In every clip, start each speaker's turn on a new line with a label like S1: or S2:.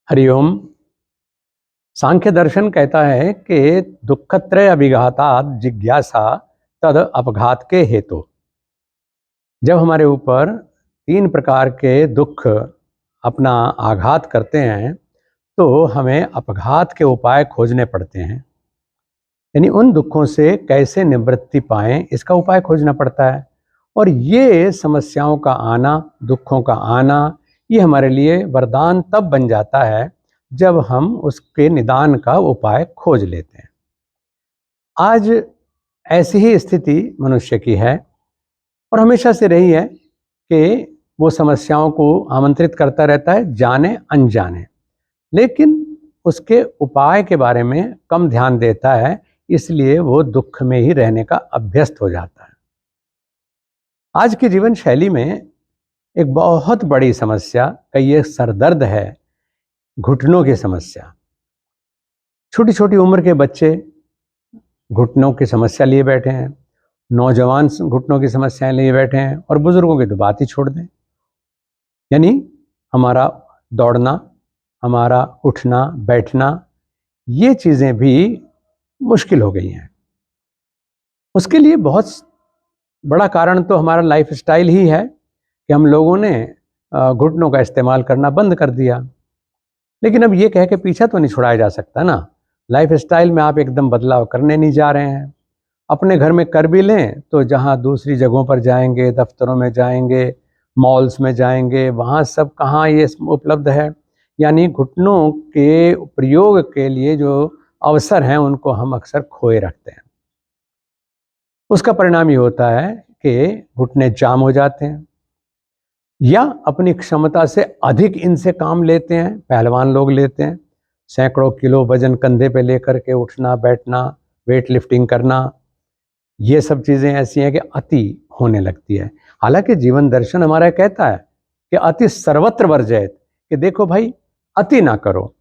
S1: हरिओम। सांख्य दर्शन कहता है कि दुःखत्रय अभिघातात् जिज्ञासा तद अपघात के हेतु। जब हमारे ऊपर 3 प्रकार के दुख अपना आघात करते हैं तो हमें अपघात के उपाय खोजने पड़ते हैं, यानी उन दुखों से कैसे निवृत्ति पाएं इसका उपाय खोजना पड़ता है। और ये समस्याओं का आना, दुखों का आना, ये हमारे लिए वरदान तब बन जाता है जब हम उसके निदान का उपाय खोज लेते हैं। आज ऐसी ही स्थिति मनुष्य की है और हमेशा से रही है कि वो समस्याओं को आमंत्रित करता रहता है, जाने अनजाने, लेकिन उसके उपाय के बारे में कम ध्यान देता है, इसलिए वो दुख में ही रहने का अभ्यस्त हो जाता है। आज की जीवन शैली में एक बहुत बड़ी समस्या का ये सरदर्द है, घुटनों की समस्या। छोटी छोटी उम्र के बच्चे घुटनों की समस्या लिए बैठे हैं, नौजवान घुटनों की समस्याएं लिए बैठे हैं और बुजुर्गों की तो बात ही छोड़ दें। यानी हमारा दौड़ना, हमारा उठना बैठना, ये चीज़ें भी मुश्किल हो गई हैं। उसके लिए बहुत बड़ा कारण तो हमारा लाइफ स्टाइल ही है कि हम लोगों ने घुटनों का इस्तेमाल करना बंद कर दिया। लेकिन अब ये कह के पीछा तो नहीं छुड़ाया जा सकता ना। लाइफ स्टाइल में आप एकदम बदलाव करने नहीं जा रहे हैं। अपने घर में कर भी लें तो जहाँ दूसरी जगहों पर जाएंगे, दफ्तरों में जाएंगे, मॉल्स में जाएंगे, वहाँ सब कहाँ ये उपलब्ध है। यानी घुटनों के प्रयोग के लिए जो अवसर हैं उनको हम अक्सर खोए रखते हैं। उसका परिणाम ये होता है कि घुटने जाम हो जाते हैं या अपनी क्षमता से अधिक इनसे काम लेते हैं। पहलवान लोग लेते हैं, सैकड़ों किलो वजन कंधे पे लेकर के उठना बैठना, वेट लिफ्टिंग करना, ये सब चीज़ें ऐसी हैं कि अति होने लगती है। हालांकि जीवन दर्शन हमारा कहता है कि अति सर्वत्र वर्जयत, कि देखो भाई अति ना करो,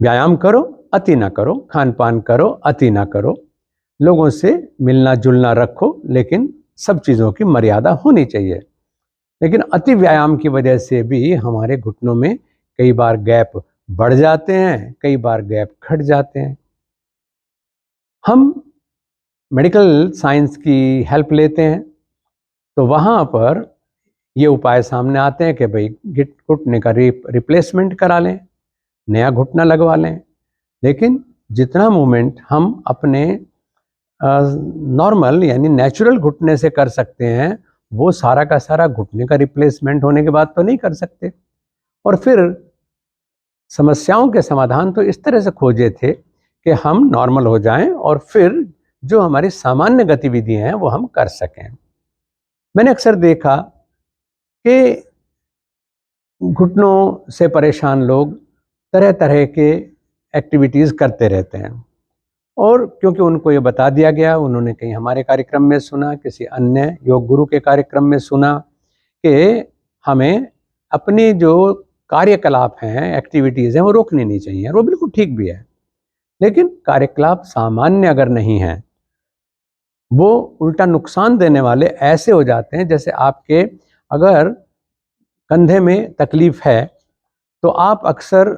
S1: व्यायाम करो अति ना करो, खान पान करो अति ना करो, लोगों से मिलना जुलना रखो, लेकिन सब चीज़ों की मर्यादा होनी चाहिए। लेकिन अति व्यायाम की वजह से भी हमारे घुटनों में कई बार गैप बढ़ जाते हैं, कई बार गैप घट जाते हैं। हम मेडिकल साइंस की हेल्प लेते हैं तो वहाँ पर ये उपाय सामने आते हैं कि भाई घुटने का रिप्लेसमेंट करा लें, नया घुटना लगवा लें। लेकिन जितना मूवमेंट हम अपने नॉर्मल यानी नेचुरल घुटने से कर सकते हैं, वो सारा का सारा घुटने का रिप्लेसमेंट होने के बाद तो नहीं कर सकते। और फिर समस्याओं के समाधान तो इस तरह से खोजे थे कि हम नॉर्मल हो जाएं और फिर जो हमारी सामान्य गतिविधियां हैं वो हम कर सकें। मैंने अक्सर देखा कि घुटनों से परेशान लोग तरह तरह के एक्टिविटीज़ करते रहते हैं, और क्योंकि उनको ये बता दिया गया, उन्होंने कहीं हमारे कार्यक्रम में सुना, किसी अन्य योग गुरु के कार्यक्रम में सुना कि हमें अपनी जो कार्यकलाप हैं, एक्टिविटीज़ हैं, वो रोकनी नहीं चाहिए। और वो बिल्कुल ठीक भी है। लेकिन कार्यकलाप सामान्य अगर नहीं है, वो उल्टा नुकसान देने वाले ऐसे हो जाते हैं जैसे आपके अगर कंधे में तकलीफ है तो आप अक्सर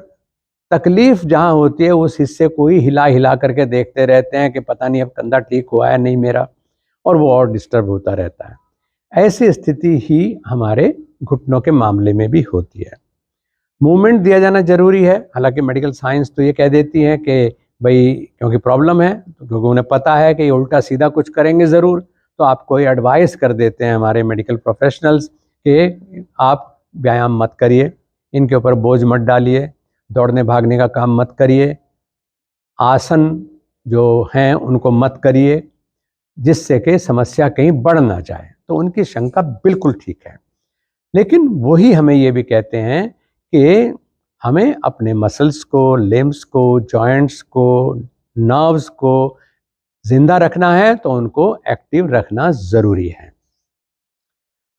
S1: तकलीफ जहाँ होती है उस हिस्से को ही हिला हिला करके देखते रहते हैं कि पता नहीं अब कंधा ठीक हुआ है नहीं मेरा, और वो और डिस्टर्ब होता रहता है। ऐसी स्थिति ही हमारे घुटनों के मामले में भी होती है। मूवमेंट दिया जाना जरूरी है। हालांकि मेडिकल साइंस तो ये कह देती है कि भाई क्योंकि प्रॉब्लम है, तो क्योंकि उन्हें पता है कि ये उल्टा सीधा कुछ करेंगे ज़रूर, तो आपको ये एडवाइस कर देते हैं हमारे मेडिकल प्रोफेशनल्स कि आप व्यायाम मत करिए, इनके ऊपर बोझ मत डालिए, दौड़ने भागने का काम मत करिए, आसन जो हैं उनको मत करिए, जिससे कि समस्या कहीं बढ़ ना जाए। तो उनकी शंका बिल्कुल ठीक है। लेकिन वही हमें ये भी कहते हैं कि हमें अपने मसल्स को, लिम्स को, जॉइंट्स को, नर्व्स को जिंदा रखना है तो उनको एक्टिव रखना ज़रूरी है।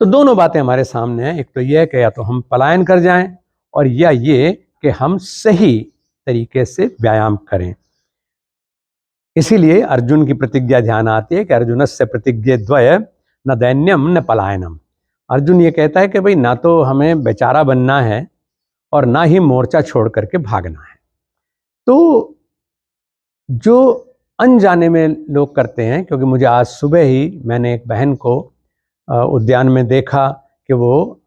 S1: तो दोनों बातें हमारे सामने हैं। एक तो यह कि या तो हम पलायन कर जाएं, और या ये कि हम सही तरीके से व्यायाम करें। इसीलिए अर्जुन की प्रतिज्ञा ध्यान आती है कि अर्जुनस्य प्रतिज्ञे द्वय न दैन्यम न पलायनम। अर्जुन ये कहता है कि भाई ना तो हमें बेचारा बनना है और ना ही मोर्चा छोड़ करके भागना है। तो जो अनजाने में लोग करते हैं, क्योंकि मुझे आज सुबह ही मैंने एक बहन को उद्यान में देखा कि वो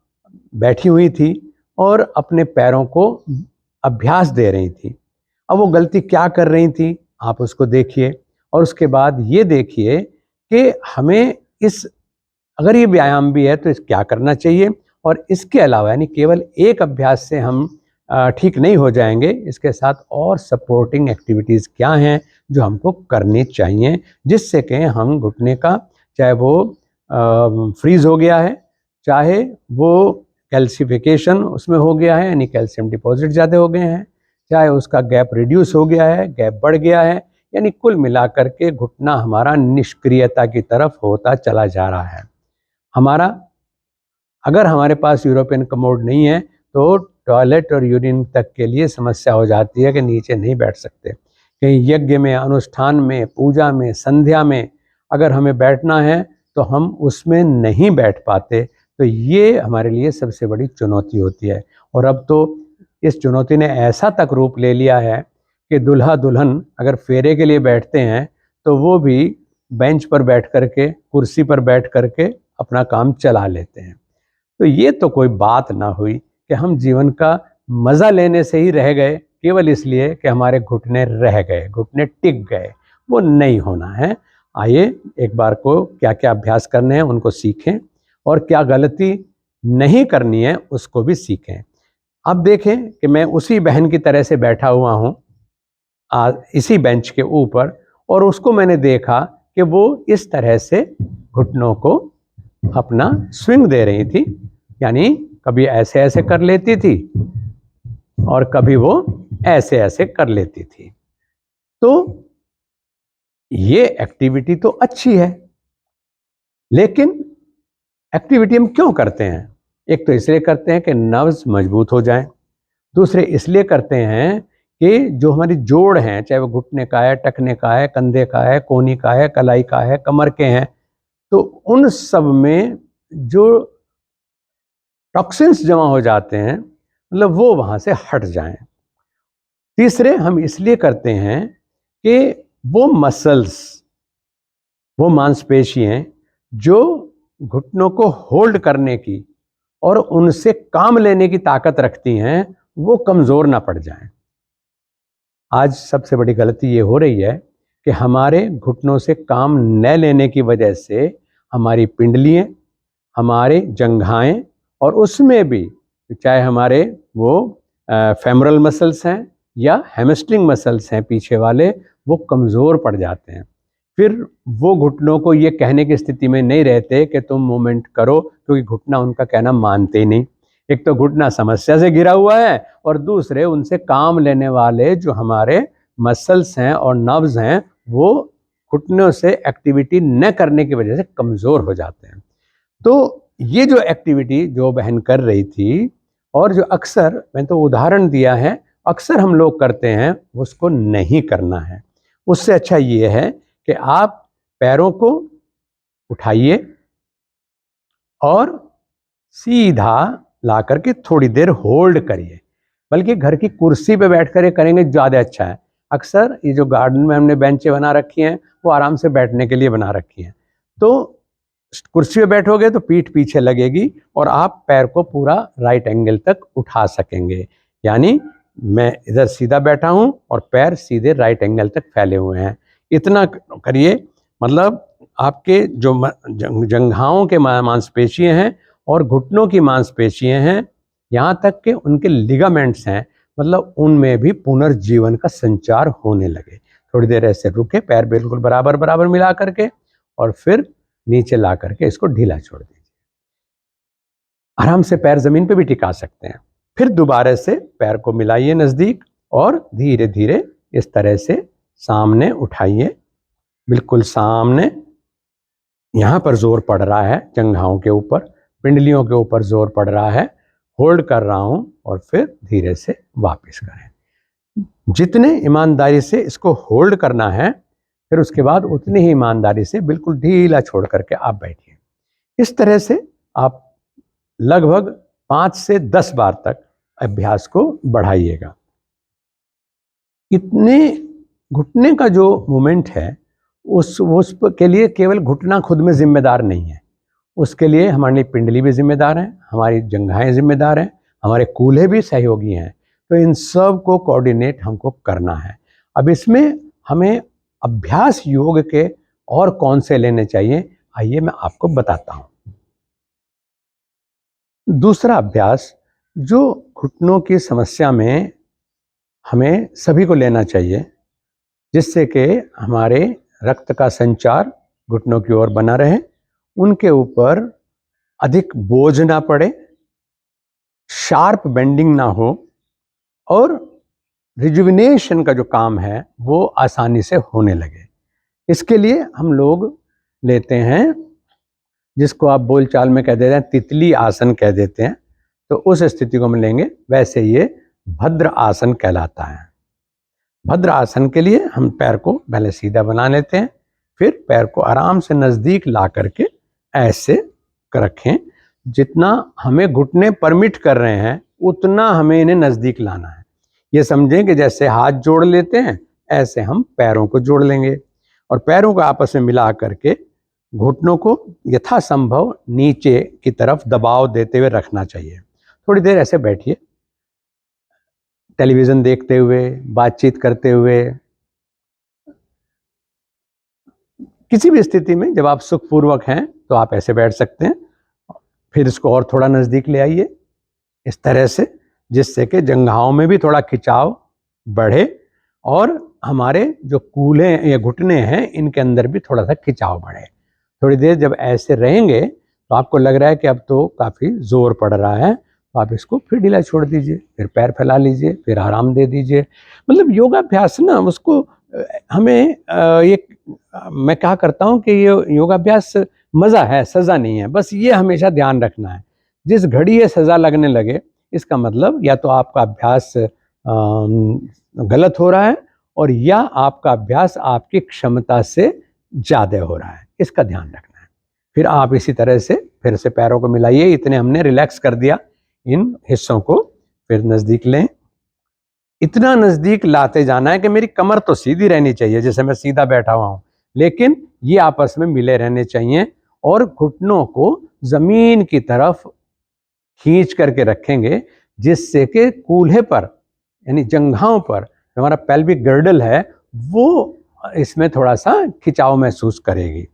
S1: बैठी हुई थी और अपने पैरों को अभ्यास दे रही थी। अब वो गलती क्या कर रही थी आप उसको देखिए, और उसके बाद ये देखिए कि हमें अगर ये व्यायाम भी है तो इस क्या करना चाहिए, और इसके अलावा यानी केवल एक अभ्यास से हम ठीक नहीं हो जाएंगे, इसके साथ और सपोर्टिंग एक्टिविटीज़ क्या हैं जो हमको करनी चाहिए, जिससे कि हम घुटने का, चाहे वो फ्रीज हो गया है, चाहे वो कैल्सिफिकेशन उसमें हो गया है यानी कैल्शियम डिपॉजिट ज़्यादा हो गए हैं, चाहे उसका गैप रिड्यूस हो गया है, गैप बढ़ गया है, यानी कुल मिलाकर के घुटना हमारा निष्क्रियता की तरफ होता चला जा रहा है। अगर हमारे पास यूरोपियन कमोड नहीं है तो टॉयलेट और यूरिन तक के लिए समस्या हो जाती है कि नीचे नहीं बैठ सकते। कहीं यज्ञ में, अनुष्ठान में, पूजा में, संध्या में अगर हमें बैठना है तो हम उसमें नहीं बैठ पाते। तो ये हमारे लिए सबसे बड़ी चुनौती होती है। और अब तो इस चुनौती ने ऐसा तक रूप ले लिया है कि दूल्हा दुल्हन अगर फेरे के लिए बैठते हैं तो वो भी बेंच पर बैठ करके, कुर्सी पर बैठ करके अपना काम चला लेते हैं। तो ये तो कोई बात ना हुई कि हम जीवन का मज़ा लेने से ही रह गए केवल इसलिए कि हमारे घुटने रह गए, घुटने टिक गए। वो नहीं होना है। आइए एक बार को क्या क्या अभ्यास करने हैं उनको सीखें, और क्या गलती नहीं करनी है उसको भी सीखें। अब देखें कि मैं उसी बहन की तरह से बैठा हुआ हूँ इसी बेंच के ऊपर, और उसको मैंने देखा कि वो इस तरह से घुटनों को अपना स्विंग दे रही थी, यानी कभी ऐसे ऐसे कर लेती थी और कभी वो ऐसे ऐसे कर लेती थी। तो ये एक्टिविटी तो अच्छी है, लेकिन एक्टिविटी हम क्यों करते हैं? एक तो इसलिए करते हैं कि नर्व्स मजबूत हो जाएं, दूसरे इसलिए करते हैं कि जो हमारी जोड़ हैं, चाहे वो घुटने का है, टखने का है, कंधे का है, कोहनी का है, कलाई का है, कमर के हैं, तो उन सब में जो टॉक्सिन्स जमा हो जाते हैं, मतलब वो वहाँ से हट जाएं। तीसरे हम इसलिए करते हैं कि वो मसल्स, वो मांसपेशियां जो घुटनों को होल्ड करने की और उनसे काम लेने की ताकत रखती हैं, वो कमज़ोर ना पड़ जाएं। आज सबसे बड़ी गलती ये हो रही है कि हमारे घुटनों से काम न लेने की वजह से हमारी पिंडलियाँ, हमारे जंघाएं, और उसमें भी चाहे हमारे वो फेमरल मसल्स हैं या हैमस्ट्रिंग मसल्स हैं पीछे वाले, वो कमज़ोर पड़ जाते हैं। फिर वो घुटनों को ये कहने की स्थिति में नहीं रहते कि तुम मूवमेंट करो, क्योंकि घुटना उनका कहना मानते ही नहीं। एक तो घुटना समस्या से घिरा हुआ है, और दूसरे उनसे काम लेने वाले जो हमारे मसल्स हैं और नर्व्स हैं, वो घुटनों से एक्टिविटी न करने की वजह से कमज़ोर हो जाते हैं। तो ये जो एक्टिविटी जो बहन कर रही थी, और जो अक्सर मैंने तो उदाहरण दिया है, अक्सर हम लोग करते हैं, उसको नहीं करना है। उससे अच्छा ये है कि आप पैरों को उठाइए और सीधा ला करके थोड़ी देर होल्ड करिए, बल्कि घर की कुर्सी पे बैठ कर ये करेंगे ज़्यादा अच्छा है। अक्सर ये जो गार्डन में हमने बेंचें बना रखी हैं, वो आराम से बैठने के लिए बना रखी हैं। तो कुर्सी पे बैठोगे तो पीठ पीछे लगेगी और आप पैर को पूरा राइट एंगल तक उठा सकेंगे। यानी मैं इधर सीधा बैठा हूँ और पैर सीधे राइट एंगल तक फैले हुए हैं। इतना करिए, मतलब आपके जो जंघाओं के मांसपेशियाँ हैं और घुटनों की मांसपेशियाँ हैं, यहाँ तक कि उनके लिगामेंट्स हैं, मतलब उनमें भी पुनर्जीवन का संचार होने लगे। थोड़ी देर ऐसे रुके, पैर बिल्कुल बराबर बराबर मिला करके, और फिर नीचे ला करके इसको ढीला छोड़ दीजिए। आराम से पैर जमीन पे भी टिका सकते हैं। फिर दोबारा से पैर को मिलाइए नज़दीक, और धीरे धीरे इस तरह से सामने उठाइए, बिल्कुल सामने। यहाँ पर जोर पड़ रहा है जंघाओं के ऊपर, पिंडलियों के ऊपर जोर पड़ रहा है। होल्ड कर रहा हूँ और फिर धीरे से वापस करें। जितने ईमानदारी से इसको होल्ड करना है, फिर उसके बाद उतनी ही ईमानदारी से बिल्कुल ढीला छोड़ करके आप बैठिए। इस तरह से आप लगभग 5 से 10 बार तक अभ्यास को बढ़ाइएगा। इतने घुटने का जो मूवमेंट है उस के लिए केवल घुटना खुद में जिम्मेदार नहीं है, उसके लिए हमारी पिंडली भी जिम्मेदार है, हमारी जंघाएं जिम्मेदार हैं, हमारे कूल्हे भी सहयोगी हैं। तो इन सब को कोऑर्डिनेट हमको करना है। अब इसमें हमें अभ्यास योग के और कौन से लेने चाहिए, आइए मैं आपको बताता हूँ। दूसरा अभ्यास जो घुटनों की समस्या में हमें सभी को लेना चाहिए, जिससे कि हमारे रक्त का संचार घुटनों की ओर बना रहे, उनके ऊपर अधिक बोझ ना पड़े, शार्प बेंडिंग ना हो और रिजुविनेशन का जो काम है वो आसानी से होने लगे। इसके लिए हम लोग लेते हैं, जिसको आप बोलचाल में कह देते हैं तितली आसन कह देते हैं, तो उस स्थिति को हम लेंगे। वैसे ये भद्र आसन कहलाता है। भद्र आसन के लिए हम पैर को पहले सीधा बना लेते हैं, फिर पैर को आराम से नज़दीक ला करके ऐसे रखें। जितना हमें घुटने परमिट कर रहे हैं उतना हमें इन्हें नज़दीक लाना है। ये समझें कि जैसे हाथ जोड़ लेते हैं ऐसे हम पैरों को जोड़ लेंगे और पैरों को आपस में मिला करके घुटनों को यथासंभव नीचे की तरफ दबाव देते हुए रखना चाहिए। थोड़ी देर ऐसे बैठिए, टेलीविज़न देखते हुए, बातचीत करते हुए, किसी भी स्थिति में जब आप सुखपूर्वक हैं तो आप ऐसे बैठ सकते हैं। फिर इसको और थोड़ा नज़दीक ले आइए इस तरह से, जिससे कि जंघाओं में भी थोड़ा खिंचाव बढ़े और हमारे जो कूल्हे या घुटने हैं इनके अंदर भी थोड़ा सा खिंचाव बढ़े। थोड़ी देर जब ऐसे रहेंगे तो आपको लग रहा है कि अब तो काफ़ी ज़ोर पड़ रहा है, तो आप इसको फिर ढीला छोड़ दीजिए, फिर पैर फैला लीजिए, फिर आराम दे दीजिए। मतलब योगाभ्यास ना उसको हमें मैं क्या करता हूँ कि ये योगाभ्यास मज़ा है, सज़ा नहीं है। बस ये हमेशा ध्यान रखना है, जिस घड़ी ये सज़ा लगने लगे इसका मतलब या तो आपका अभ्यास गलत हो रहा है और या आपका अभ्यास आपकी क्षमता से ज़्यादा हो रहा है, इसका ध्यान रखना है। फिर आप इसी तरह से फिर से पैरों को मिलाइए। इतने हमने रिलैक्स कर दिया इन हिस्सों को, फिर नज़दीक लें। इतना नज़दीक लाते जाना है कि मेरी कमर तो सीधी रहनी चाहिए, जैसे मैं सीधा बैठा हुआ हूँ, लेकिन ये आपस में मिले रहने चाहिए और घुटनों को ज़मीन की तरफ खींच करके रखेंगे, जिससे कि कूल्हे पर यानी जंघाओं पर हमारा पेल्विक गर्डल है वो इसमें थोड़ा सा खिंचाव महसूस करेगी।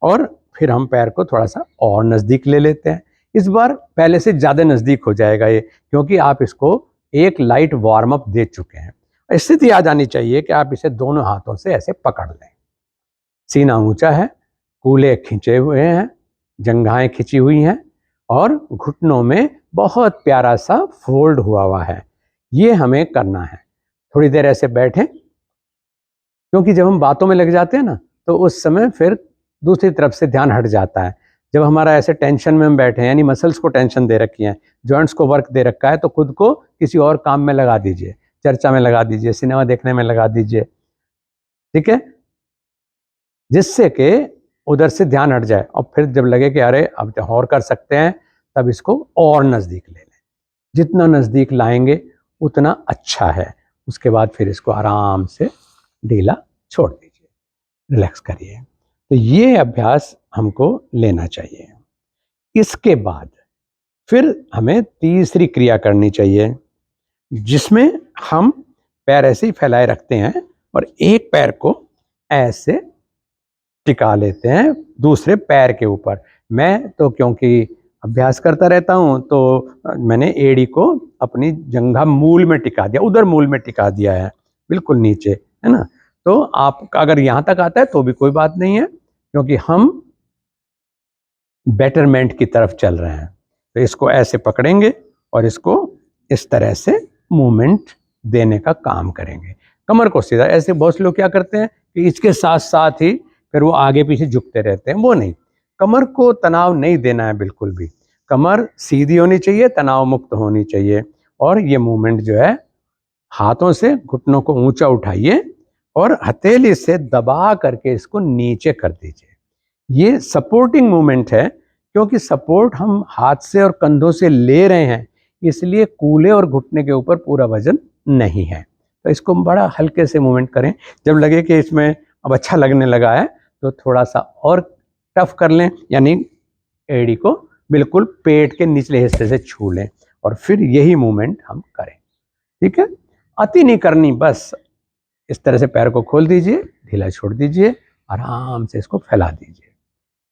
S1: और फिर हम पैर को थोड़ा सा और नज़दीक ले लेते हैं। इस बार पहले से ज़्यादा नज़दीक हो जाएगा ये, क्योंकि आप इसको एक लाइट वार्म अप दे चुके हैं। स्थिति आ जानी चाहिए कि आप इसे दोनों हाथों से ऐसे पकड़ लें। सीना ऊंचा है, कूल्हे खिंचे हुए हैं, जंघाएं खिंची हुई हैं और घुटनों में बहुत प्यारा सा फोल्ड हुआ है। ये हमें करना है। थोड़ी देर ऐसे बैठें, क्योंकि जब हम बातों में लग जाते हैं ना तो उस समय फिर दूसरी तरफ से ध्यान हट जाता है। जब हमारा ऐसे टेंशन में हम बैठे हैं, यानी मसल्स को टेंशन दे रखी है, जॉइंट्स को वर्क दे रखा है, तो खुद को किसी और काम में लगा दीजिए, चर्चा में लगा दीजिए, सिनेमा देखने में लगा दीजिए, ठीक है, जिससे कि उधर से ध्यान हट जाए। और फिर जब लगे कि अरे अब तो और कर सकते हैं, तब इसको और नज़दीक ले लें। जितना नज़दीक लाएंगे उतना अच्छा है। उसके बाद फिर इसको आराम से ढीला छोड़ दीजिए, रिलैक्स करिए। तो ये अभ्यास हमको लेना चाहिए। इसके बाद फिर हमें तीसरी क्रिया करनी चाहिए, जिसमें हम पैर ऐसे ही फैलाए रखते हैं और एक पैर को ऐसे टिका लेते हैं दूसरे पैर के ऊपर। मैं तो क्योंकि अभ्यास करता रहता हूँ तो मैंने एड़ी को अपनी जंघा मूल में टिका दिया, उधर मूल में टिका दिया है, बिल्कुल नीचे, है ना। तो आपका अगर यहाँ तक आता है तो भी कोई बात नहीं है, क्योंकि हम बेटरमेंट की तरफ चल रहे हैं। तो इसको ऐसे पकड़ेंगे और इसको इस तरह से मूवमेंट देने का काम करेंगे। कमर को सीधा, ऐसे बहुत से लोग क्या करते हैं कि इसके साथ साथ ही फिर वो आगे पीछे झुकते रहते हैं, वो नहीं। कमर को तनाव नहीं देना है बिल्कुल भी। कमर सीधी होनी चाहिए, तनाव मुक्त होनी चाहिए। और ये मूवमेंट जो है, हाथों से घुटनों को ऊंचा उठाइए और हथेली से दबा करके इसको नीचे कर दीजिए। ये सपोर्टिंग मूवमेंट है, क्योंकि सपोर्ट हम हाथ से और कंधों से ले रहे हैं, इसलिए कूल्हे और घुटने के ऊपर पूरा वजन नहीं है। तो इसको बड़ा हल्के से मूवमेंट करें। जब लगे कि इसमें अब अच्छा लगने लगा है तो थोड़ा सा और टफ कर लें, यानी एड़ी को बिल्कुल पेट के निचले हिस्से से छू लें और फिर यही मूवमेंट हम करें। ठीक है, अति नहीं करनी, बस इस तरह से पैर को खोल दीजिए, ढीला छोड़ दीजिए, आराम से इसको फैला दीजिए।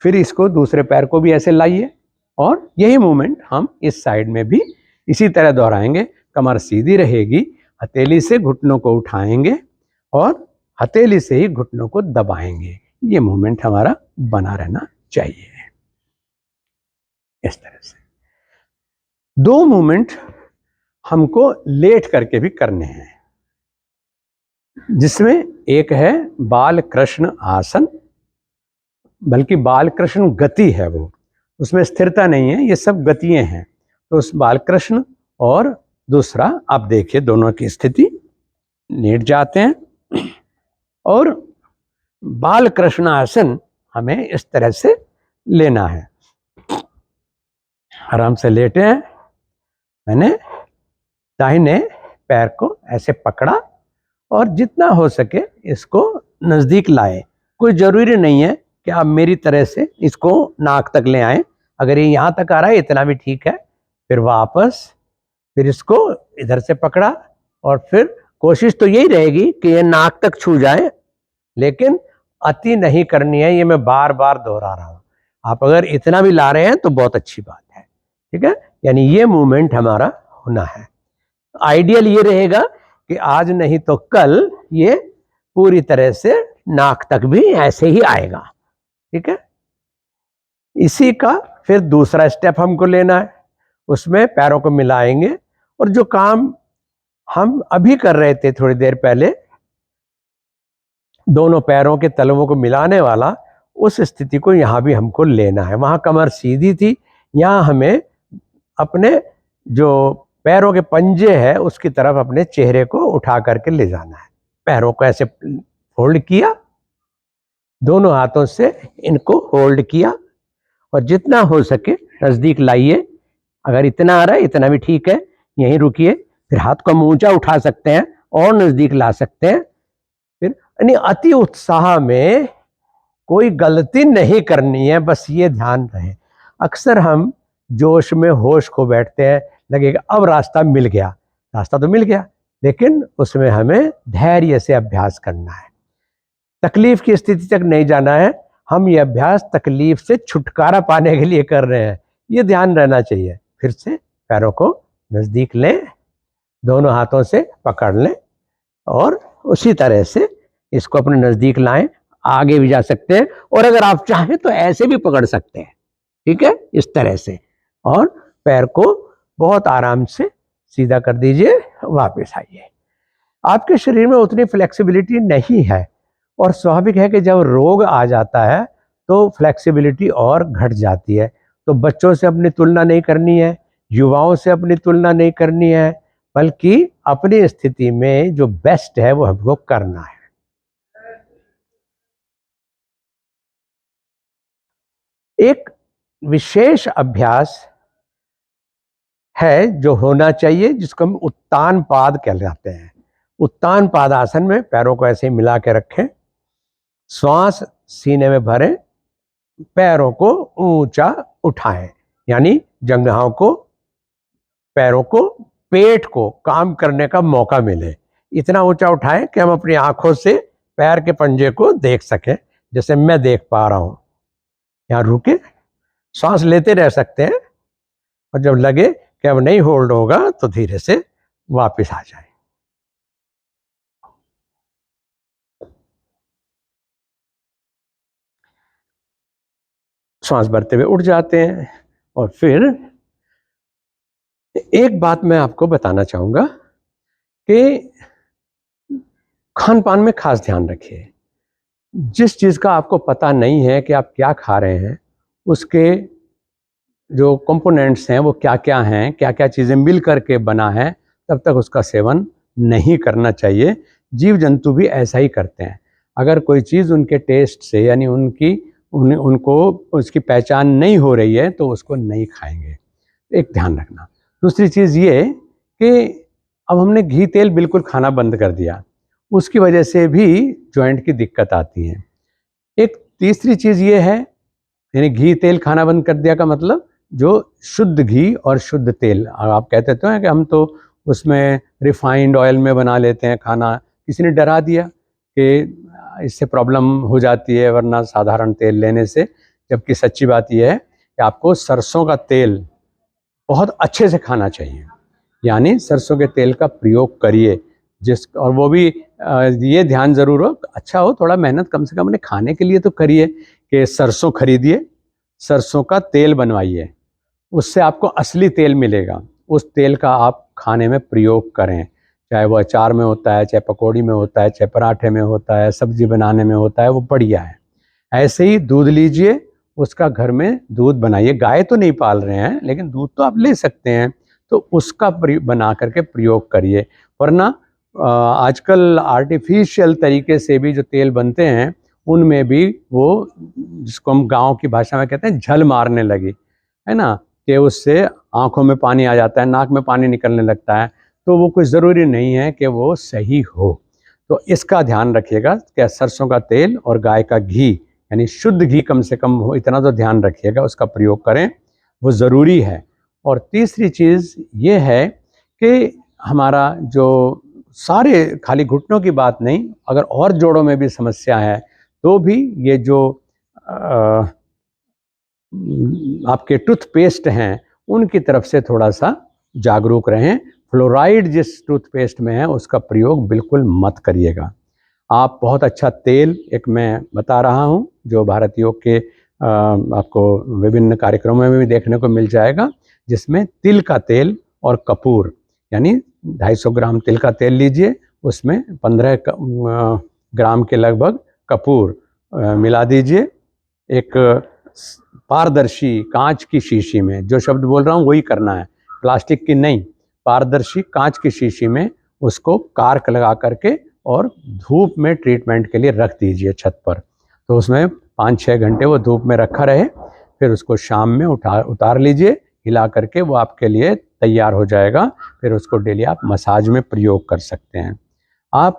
S1: फिर इसको दूसरे पैर को भी ऐसे लाइए और यही मूवमेंट हम इस साइड में भी इसी तरह दोहराएंगे। कमर सीधी रहेगी, हथेली से घुटनों को उठाएंगे और हथेली से ही घुटनों को दबाएंगे। ये मूवमेंट हमारा बना रहना चाहिए इस तरह से। दो मूवमेंट हमको लेट करके भी करने हैं, जिसमें एक है बाल कृष्ण आसन, बल्कि बाल कृष्ण गति है, वो उसमें स्थिरता नहीं है, ये सब गतियां हैं। तो उस बाल कृष्ण और दूसरा आप देखिए दोनों की स्थिति, लेट जाते हैं और बाल कृष्ण आसन हमें इस तरह से लेना है। आराम से लेटे हैं, मैंने दाहिने पैर को ऐसे पकड़ा और जितना हो सके इसको नज़दीक लाए। कोई ज़रूरी नहीं है कि आप मेरी तरह से इसको नाक तक ले आएं, अगर ये यहाँ तक आ रहा है इतना भी ठीक है। फिर वापस, फिर इसको इधर से पकड़ा और फिर कोशिश तो यही रहेगी कि ये नाक तक छू जाए, लेकिन अति नहीं करनी है। ये मैं बार बार दोहरा रहा हूँ, आप अगर इतना भी ला रहे हैं तो बहुत अच्छी बात है। ठीक है, यानी ये मूवमेंट हमारा होना है। आइडियल ये रहेगा कि आज नहीं तो कल ये पूरी तरह से नाक तक भी ऐसे ही आएगा। ठीक है, इसी का फिर दूसरा स्टेप हमको लेना है, उसमें पैरों को मिलाएंगे और जो काम हम अभी कर रहे थे थोड़ी देर पहले, दोनों पैरों के तलवों को मिलाने वाला, उस स्थिति को यहाँ भी हमको लेना है। वहाँ कमर सीधी थी, यहाँ हमें अपने जो पैरों के पंजे है उसकी तरफ अपने चेहरे को उठा करके ले जाना है। पैरों को ऐसे होल्ड किया, दोनों हाथों से इनको होल्ड किया और जितना हो सके नज़दीक लाइए। अगर इतना आ रहा है इतना भी ठीक है, यहीं रुकिए। फिर हाथ को ऊंचा उठा सकते हैं और नज़दीक ला सकते हैं। फिर यानी अति उत्साह में कोई गलती नहीं करनी है, बस ये ध्यान रहे। अक्सर हम जोश में होश खो बैठते हैं, लगेगा अब रास्ता मिल गया। रास्ता तो मिल गया, लेकिन उसमें हमें धैर्य से अभ्यास करना है। तकलीफ की स्थिति तक नहीं जाना है, हम ये अभ्यास तकलीफ से छुटकारा पाने के लिए कर रहे हैं, ये ध्यान रहना चाहिए। फिर से पैरों को नज़दीक लें, दोनों हाथों से पकड़ लें और उसी तरह से इसको अपने नज़दीक लाएं। आगे भी जा सकते हैं और अगर आप चाहें तो ऐसे भी पकड़ सकते हैं। ठीक है, इस तरह से, और पैर को बहुत आराम से सीधा कर दीजिए, वापस आइए। आपके शरीर में उतनी फ्लेक्सिबिलिटी नहीं है और स्वाभाविक है कि जब रोग आ जाता है तो फ्लेक्सिबिलिटी और घट जाती है। तो बच्चों से अपनी तुलना नहीं करनी है, युवाओं से अपनी तुलना नहीं करनी है, बल्कि अपनी स्थिति में जो बेस्ट है वो हमको करना है। एक विशेष अभ्यास है जो होना चाहिए, जिसको हम उत्तान पाद कहलाते हैं। उत्तान पाद आसन में पैरों को ऐसे मिला के रखें, श्वास सीने में भरें, पैरों को ऊंचा उठाएं, यानी जंघाओं को, पैरों को, पेट को काम करने का मौका मिले। इतना ऊंचा उठाएं कि हम अपनी आंखों से पैर के पंजे को देख सकें, जैसे मैं देख पा रहा हूं। यहाँ रुके, सांस लेते रह सकते हैं और जब लगे कि अब नहीं होल्ड होगा तो धीरे से वापस आ जाए। सांस भरते हुए उठ जाते हैं। और फिर एक बात मैं आपको बताना चाहूँगा कि खान पान में खास ध्यान रखिए। जिस चीज़ का आपको पता नहीं है कि आप क्या खा रहे हैं, उसके जो कंपोनेंट्स हैं वो क्या क्या हैं, क्या क्या चीज़ें मिल करके बना है, तब तक उसका सेवन नहीं करना चाहिए। जीव जंतु भी ऐसा ही करते हैं। अगर कोई चीज़ उनके टेस्ट से, यानी उनको उसकी पहचान नहीं हो रही है, तो उसको नहीं खाएंगे। एक ध्यान रखना। दूसरी चीज़ ये कि अब हमने घी तेल बिल्कुल खाना बंद कर दिया, उसकी वजह से भी जॉइंट की दिक्कत आती है। एक तीसरी चीज़ ये है, यानी घी तेल खाना बंद कर दिया का मतलब जो शुद्ध घी और शुद्ध तेल, और आप कहते तो हैं कि हम तो उसमें रिफाइंड ऑयल में बना लेते हैं खाना, किसी ने डरा दिया कि इससे प्रॉब्लम हो जाती है वरना साधारण तेल लेने से, जबकि सच्ची बात यह है कि आपको सरसों का तेल बहुत अच्छे से खाना चाहिए, यानी सरसों के तेल का प्रयोग करिए, और वो भी ये ध्यान ज़रूर हो, अच्छा हो, थोड़ा मेहनत कम से कम अपने खाने के लिए तो करिए कि सरसों खरीदिए, सरसों का तेल बनवाइए, उससे आपको असली तेल मिलेगा, उस तेल का आप खाने में प्रयोग करें, चाहे वो अचार में होता है, चाहे पकौड़ी में होता है, चाहे पराठे में होता है, सब्जी बनाने में होता है, वो बढ़िया है। ऐसे ही दूध लीजिए, उसका घर में दूध बनाइए, गाय तो नहीं पाल रहे हैं लेकिन दूध तो आप ले सकते हैं, तो उसका बना करके प्रयोग करिए। वरना आजकल आर्टिफिशियल तरीके से भी जो तेल बनते हैं उनमें भी वो, जिसको हम गांव की भाषा में कहते हैं, झल मारने लगी है ना, कि उससे आंखों में पानी आ जाता है, नाक में पानी निकलने लगता है, तो वो कुछ ज़रूरी नहीं है कि वो सही हो। तो इसका ध्यान रखिएगा कि सरसों का तेल और गाय का घी, यानी शुद्ध घी कम से कम हो, इतना तो ध्यान रखिएगा, उसका प्रयोग करें, वो ज़रूरी है। और तीसरी चीज़ ये है कि हमारा जो सारे, खाली घुटनों की बात नहीं, अगर और जोड़ों में भी समस्या है तो भी ये जो आपके टूथपेस्ट हैं उनकी तरफ से थोड़ा सा जागरूक रहें। फ्लोराइड जिस टूथपेस्ट में है उसका प्रयोग बिल्कुल मत करिएगा। आप बहुत अच्छा तेल एक मैं बता रहा हूँ जो भारत योग के आपको विभिन्न कार्यक्रमों में भी देखने को मिल जाएगा, जिसमें तिल का तेल और कपूर, यानी 250 ग्राम तिल का तेल लीजिए, उसमें 15 ग्राम के लगभग कपूर मिला दीजिए, एक पारदर्शी कांच की शीशी में, जो शब्द बोल रहा हूँ वही करना है, प्लास्टिक की नहीं, पारदर्शी कांच की शीशी में उसको कार्क लगा करके और धूप में ट्रीटमेंट के लिए रख दीजिए छत पर, तो उसमें 5-6 घंटे वो धूप में रखा रहे, फिर उसको शाम में उतार लीजिए, हिला करके वो आपके लिए तैयार हो जाएगा, फिर उसको डेली आप मसाज में प्रयोग कर सकते हैं। आप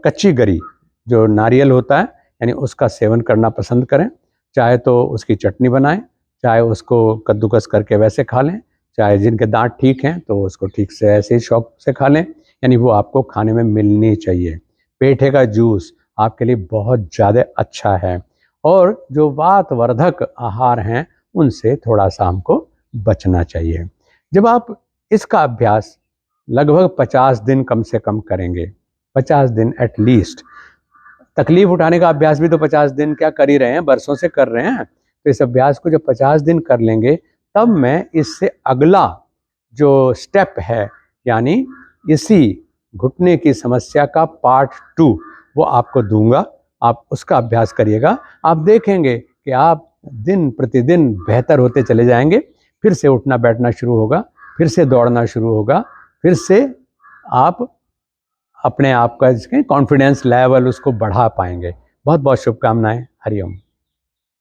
S1: कच्ची गरी जो नारियल होता है, यानी उसका सेवन करना पसंद करें, चाहे तो उसकी चटनी बनाएं, चाहे उसको कद्दूकस करके वैसे खा लें, चाहे जिनके दांत ठीक हैं तो उसको ठीक से ऐसे ही शौक से खा लें, यानी वो आपको खाने में मिलनी चाहिए। पेठे का जूस आपके लिए बहुत ज़्यादा अच्छा है, और जो वातवर्धक आहार हैं उनसे थोड़ा सा हमको बचना चाहिए। जब आप इसका अभ्यास लगभग 50 दिन कम से कम करेंगे, 50 दिन एटलीस्ट, तकलीफ उठाने का अभ्यास भी तो 50 दिन क्या कर ही रहे हैं, बरसों से कर रहे हैं, तो इस अभ्यास को जब 50 दिन कर लेंगे तब मैं इससे अगला जो स्टेप है, यानी इसी घुटने की समस्या का पार्ट 2 वो आपको दूंगा, आप उसका अभ्यास करिएगा, आप देखेंगे कि आप दिन प्रतिदिन बेहतर होते चले जाएंगे, फिर से उठना बैठना शुरू होगा, फिर से दौड़ना शुरू होगा, फिर से आप अपने आप का कॉन्फिडेंस लेवल उसको बढ़ा पाएंगे। बहुत बहुत शुभकामनाएं। हरिओम।